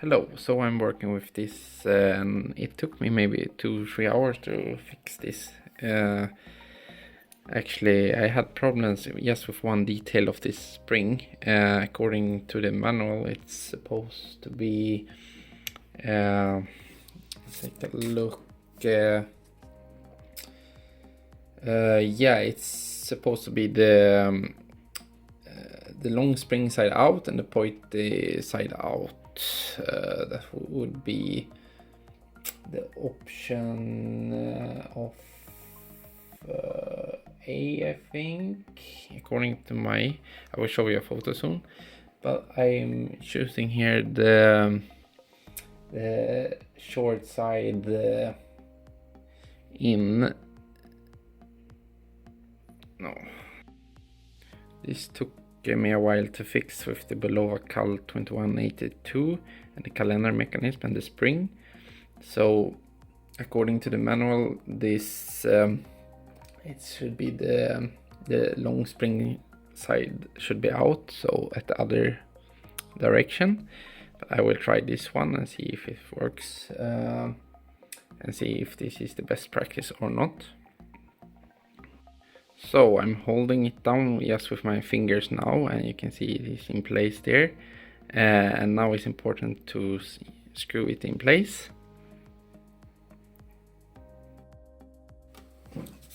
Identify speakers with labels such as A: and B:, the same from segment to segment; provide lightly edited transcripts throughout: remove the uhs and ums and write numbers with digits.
A: Hello, so I'm working with this and it took me maybe 2-3 hours to fix this. Actually, I had problems just with one detail of this spring. According to the manual, it's supposed to be, let's take a look. Yeah, it's supposed to be the long spring side out and the pointy side out. That would be the option of A, I think, according to I will show you a photo soon, but I'm choosing here the short side in. No, this took me a while to fix with the Bulova Ep.No.122 and the calendar mechanism and the spring. So according to the manual, this it should be the long spring side should be out, so at the other direction. But I will try this one and see if it works and see if this is the best practice or not. So I'm holding it down just with my fingers now, and you can see it is in place there. And now it's important to screw it in place.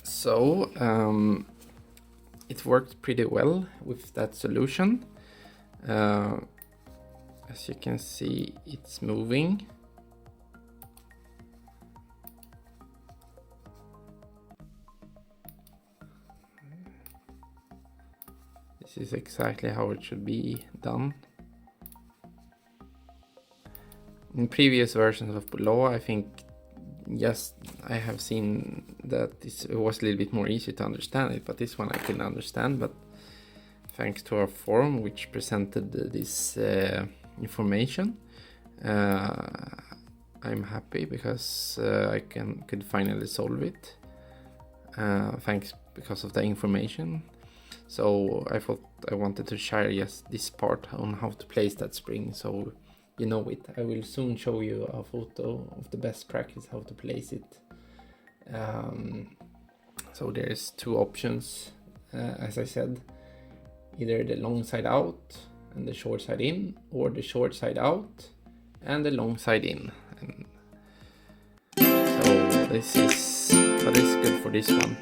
A: So it worked pretty well with that solution. As you can see, it's moving. This is exactly how it should be done. In previous versions of Bulova, I think, yes, I have seen that it was a little bit more easy to understand it, but this one I couldn't understand. But thanks to our forum, which presented this information, I'm happy because I could finally solve it. Thanks because of the information. So I thought I wanted to share just this part on how to place that spring, so you know it. I will soon show you a photo of the best practice how to place it. So there's two options, as I said, either the long side out and the short side in, or the short side out and the long side in. And so this is good for this one.